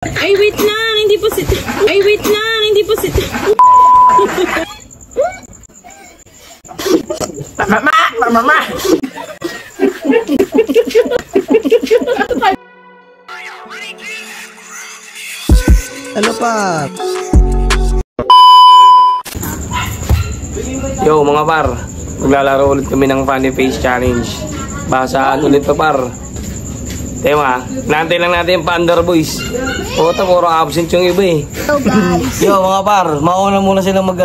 Ay, wait lang. Hindi po si... Ay, wait lang. Hindi po si... Mama! Ano pa? Yo mga par, maglalaro ulit kami ng funny face challenge. Basaan ulit to par. Tema, naantay lang natin yung Panda Boys. Puta, puro absent yung iba eh. Hello guys. Yo mga par, mauna muna silang mag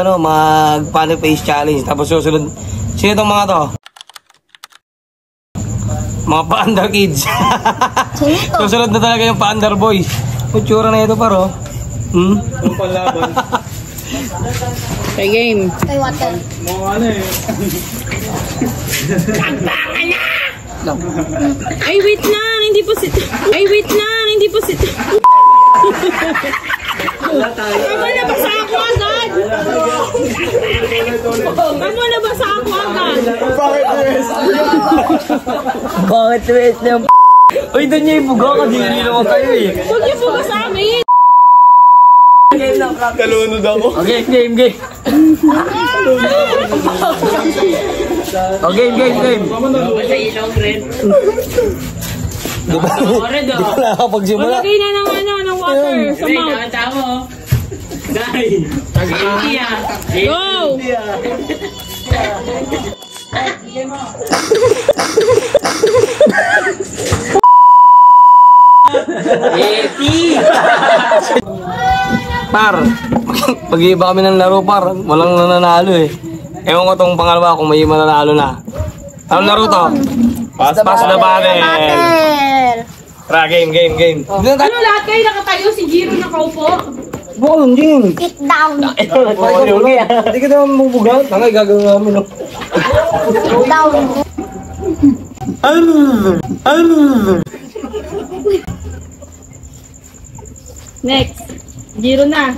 funny face challenge. Tapos susunod, sino itong mga to? Mga Panda Kids. Susunod na talaga yung Panda Boys. Kutsura na ito par oh. Yung palaban. Okay, game. Ay, water. Ay, wait lang. Hindi po si... Ay, wait lang. Hindi po si... Tama na ba sa ako agad? Tama na ba sa ako agad? Bakit twist na yung uy, doon niya ibuga kasi hindi naman kayo eh. Huwag niyo po sa amin. Kalunod ako. Okay, game. Okay, game. Sa ilaw, Fred. Di ba nakakapagsimula? Malagay na ng water sa mouth. Tama. Dai. India. Go! Par, pag-iiba kami ng laro par, walang nananalo eh. Ewan ko tong pangalawa kung may mananalo na. Anong laro to? Pass the battle. Tara, game. Ano lahat kayo nakatayo? Si Jiro nakaupo? Bukong Jing. Sit down. Hindi ka naman mabugat. Tangay, gagawin namin. Down. Next. Jiro na.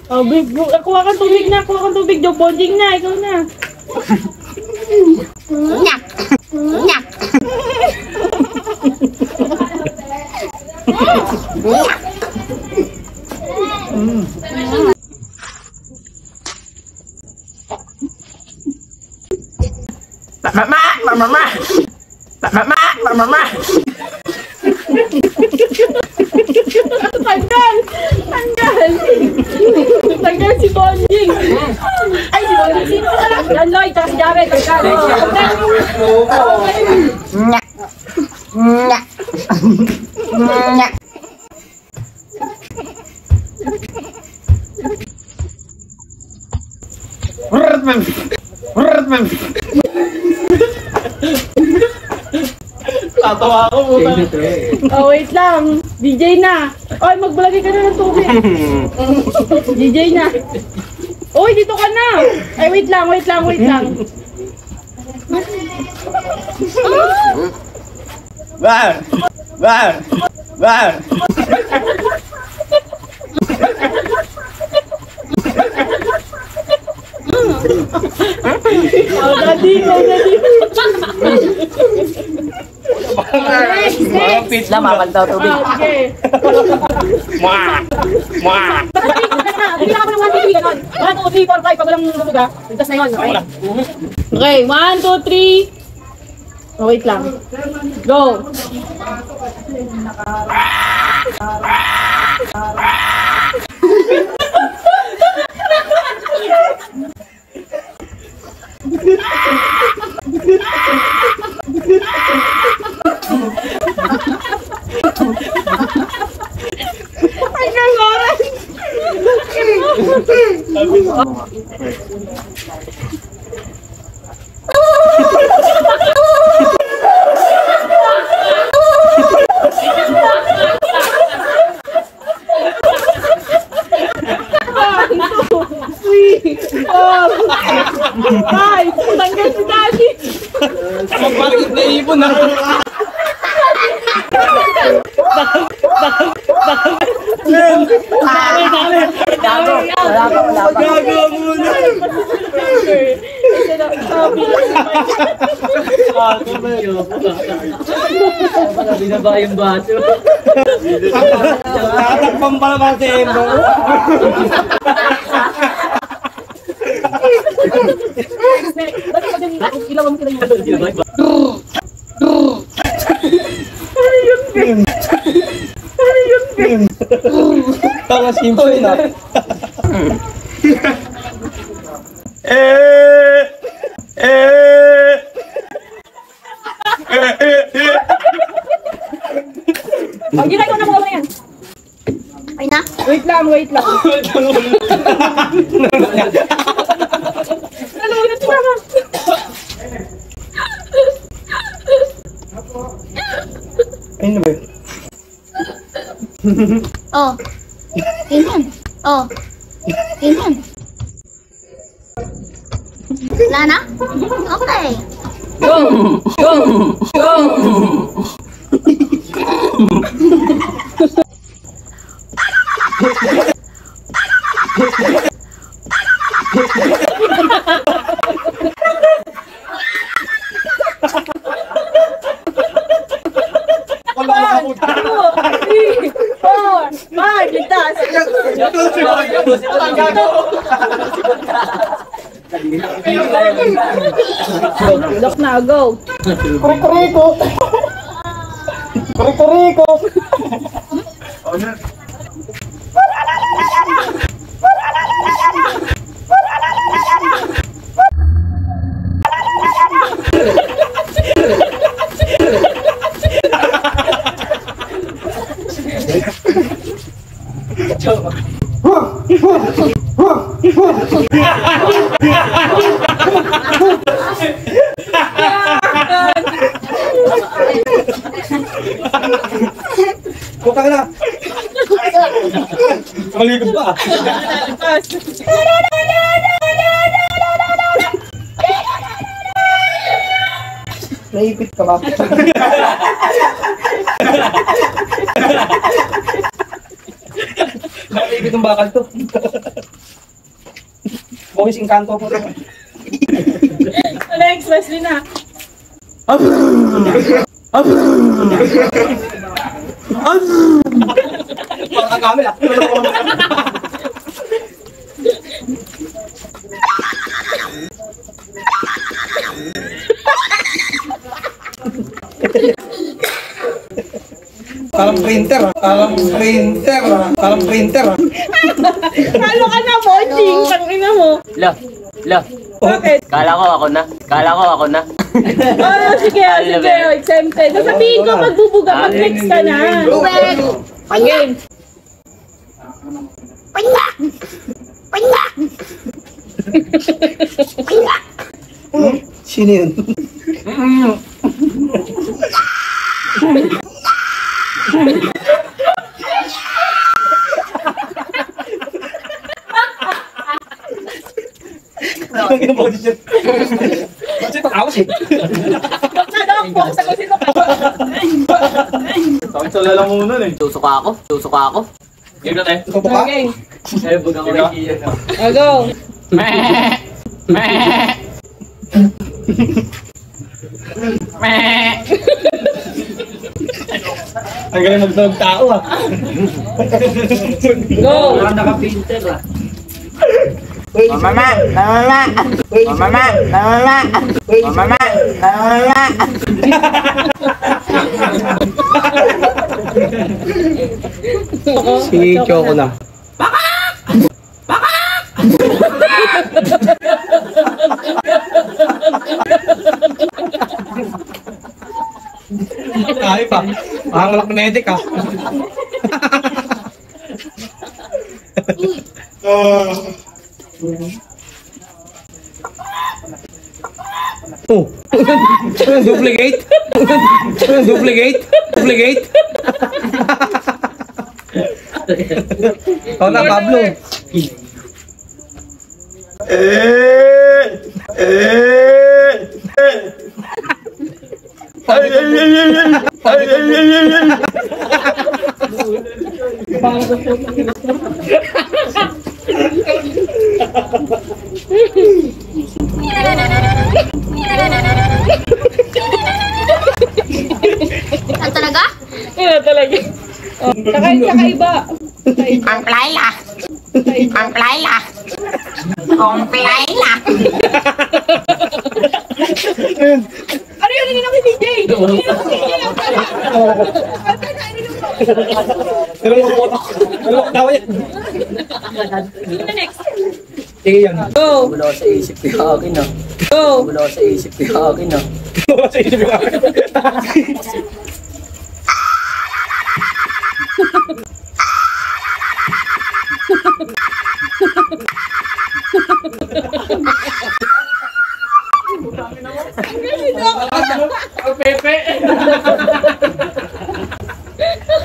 Oh, big, kuha kang tubig na. Joe Bonding na. Ikaw na. Nyak. Mama. Tanggal si Bonding. Ay, si Bonding. Sino ka lang? Yan, Lloyd. Tapos si Jared. Nyak. Tatawa ako puta. Oh, wait lang. DJ na. Oy, magbalagay ka na ng tubig. DJ na. Oy, dito ka na. Ay, wait lang. Bar. Oh, daddy. Pitch lang, mamaltaw tubig. Okay. Mwah. Hindi ako ng 1, 2, 3, ganon. 1, 2, 3, 4, 5. Pag walang lubuga, ligtas na yun. Okay, 1, 2, 3. Oh, wait lang. Go. Ay, kaloran! Ay, tanggal si Daddy! Magpaligid na ibon na. Gago muna! Sabi Binaba yung baso. Tatakpan pala ba si Embo? Ilawan ko lang yung Tama simple na. Oh, ginagawa na mo yan. Ay na. Wait lang. Nalunod si Mama. Ayun na ba yun? Oh. Ganyan. Oh. Ganyan. Wala na? Okay. Three, four, five, ligtas. Lock na, go. Rico! Puta ka na! Malikot pa! Naipit ka ba? Naipit ang bakal to. Boys, inkanto po. Next, Wesley na. Parang kami ah. Parang printer ah. Parang printer ah. Halo ka na, Boching. Tangina mo. La. Bakit? Kala ko ako na. Oh, sige. Exempted. Sasabihin ko magbubuga. Mag-flex ka na. Game. Sino yun? Ang ginabody siya. Kasi pag-awas eh. Sakit sa lalamunan eh. Susuka ako. Game na tayo. Ito ba? Okay. Ay, baga ko kay Kian. Go. Ang galing magtawag tao ah. Go. Wala naka-printer ah. Mama. Si Choco na. Kaya pa. Mahangalak na medic ah. Oh. Duplicate. Oh na Pablo. Ay. Kakaiba. Ang playla. Ang playla. Ang playla. Ano yun? Hindi na kay DJ. Next. Sige yun. Go. Wala sa isip ko akin ah. Go. Wala sa isip ko akin ah. Sa isip ko. Pepe.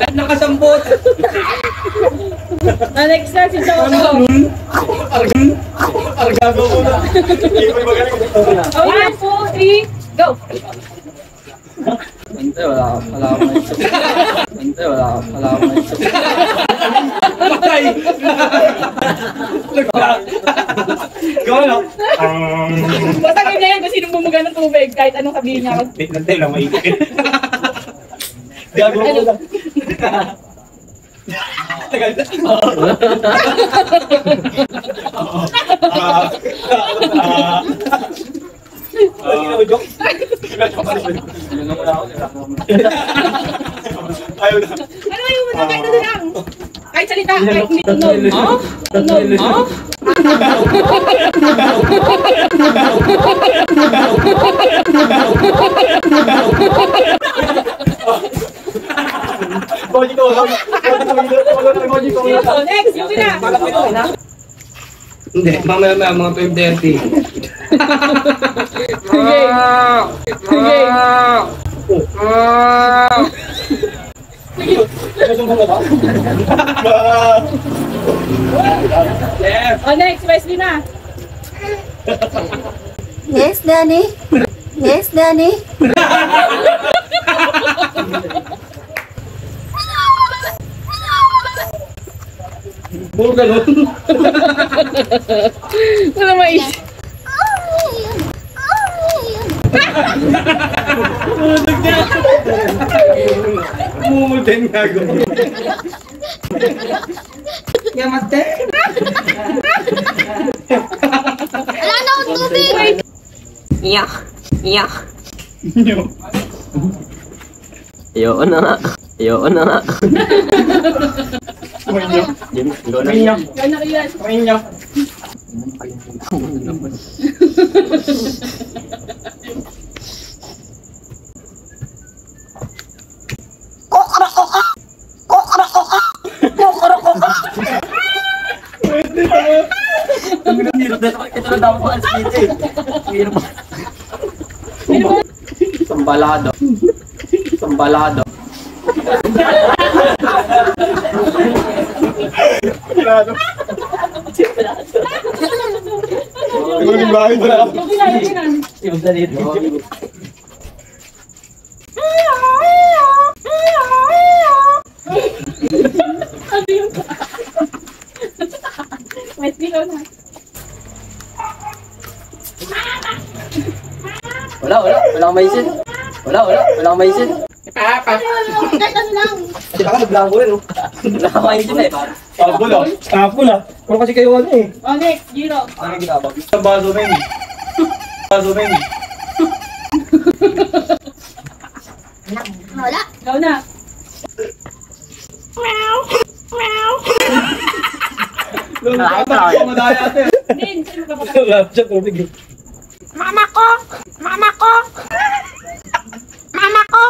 At nakasambot. Next na si Choco. Argago ko na. Oh, 1, 2, 3, go. Hindi, wala akong naisip. Hindi, wala akong naisip. Patay. Gawin na. Basta ganyan yan kung sinong bumuga ng tubig, kahit anong sabihin niya. Nantay lang, maigit. Gago ko na. Tagal na. Ayaw na. Ano yung mga kahit ano lang? Kahit salita, kahit hindi tunog. Tunog. Goji ko. Goji ko. Next, yung na. Hindi, mamaya mga 5:30. Sige. Sige. Oh, next, Wesley na. Yes, Danny. Yes, Danny. Puro ganun. Wala maisip. Mumultin nga ako. Yamate. Wala na akong tubig. Yak. Ayoko na nga. Ayoko na nga. Jim, ikaw na. Minyak. Yan na kayo. Minyak. Ito na daw po ang dito eh. Sambalado. Sambalado. Ikaw yung bahay na. Yung na. Yung dito. Ano yung Wesley, go na. Wala akong maisin. Wala akong maisin. Kahit ano lang. Saka blanco rin, oh. Wala akong maisin eh. Tapos ah. Tapos ah. Puro kasi kayo ano eh. Oh, next, Giro. Ano ginagawa? Sa baso na yun. Baso na yun. Wala. Go na. Madaya ate. Din, sino ka pa? Wala siya tubig. Mama ko. Mama ko. Mama ko.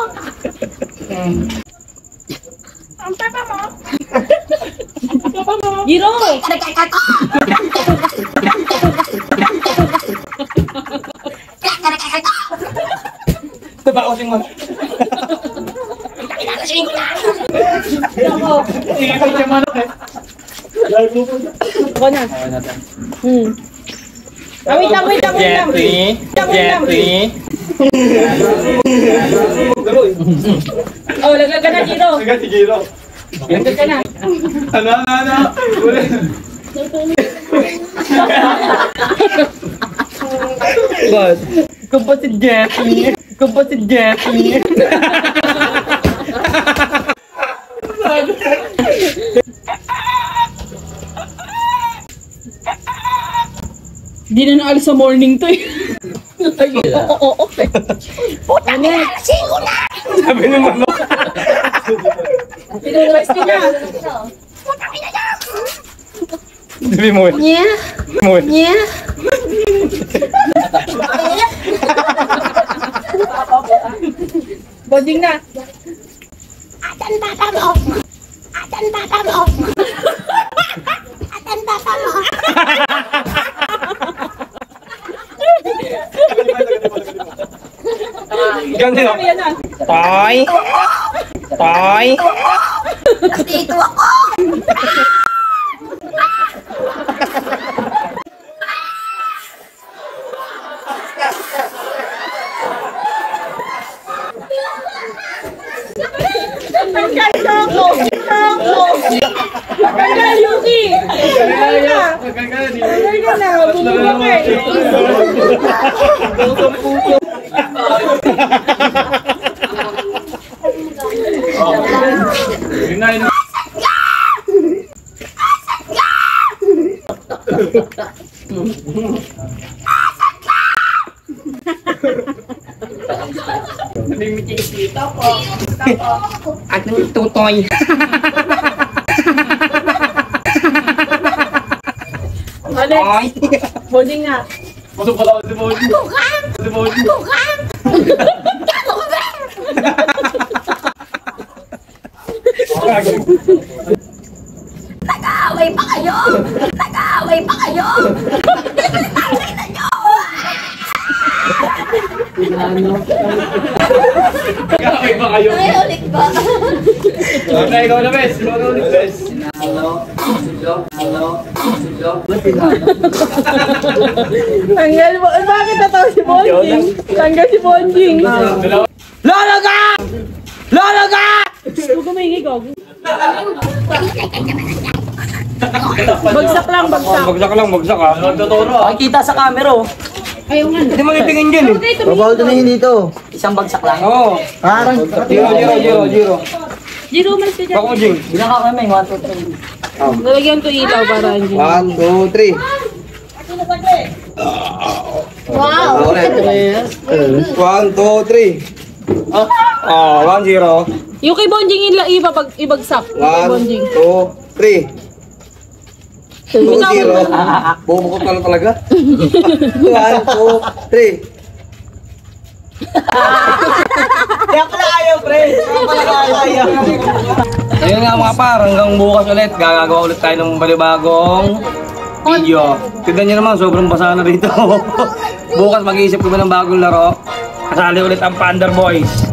Ang papa mo. Giro. Diba ako sing man? Ako. Ikay siya manok eh. Ako na. Ah, wait lang. Oh, laglag ka na, Giro. Agad si Giro. Laglag ka na. Ano. Uli. Bas. Kapatid Jeffy. Kapatid Jeffy. Di na naalis sa morning to eh. Oo, okay. Puta na, sigo na! Sabi ng manok. Pinurwes ka na. Puta na na! Sabi mo eh. Yeah, Mo eh. yeah. Bonding na. Atan bata mo! Atan bata mo! Atan bata mo! Ganun o. Ayan na. Toy. Toy. Dito ako! Kaya ako. Kaya Yuki. Kaya na. Kaya na. Bumulak eh. At tutoy. Alex. Bonding na. Nag-aaway pa kayo! Nag-aaway pa kayo! Nakita nyo! Kaya ba kayo? Ay, ulit ba? Ikaw na bes. Ikaw na ulit bes. Tanggal mo. Bakit natawa si Bonjing? Tanggal si Bonjing. Lolo ka! Lolo ka! Huwag ka maingay, Gog. Bagsak lang, bagsak. Bagsak lang, bagsak ah. Makikita sa camera oh. Ayaw nga. Hindi magitingin dyan eh. Babawal na yun dito. Isang bagsak lang. Oo. Ha? Zero. Jiro, umalis ka dyan. Ako, Jing. Bilang ka kami, 1, 2, 3. Lalagyan ko ilaw para hindi. 1, 2, 3. Wow! 1, 2, 3. Oh, 1-0. Yung kay Bonjing ibagsak. Yung kay 1, Bonjing. 2, 3. 2-0. Bubukot ka na talaga. 1, 2, 3. Kaya pala ayaw, pre. Kaya pala ayaw. Ayun nga mga par, hanggang bukas ulit. Gagagawa ulit tayo ng balibagong video. Tignan nyo naman, sobrang basa na rito. Bukas mag-iisip kami ng bagong laro. Kasali ulit ang Pander Boys.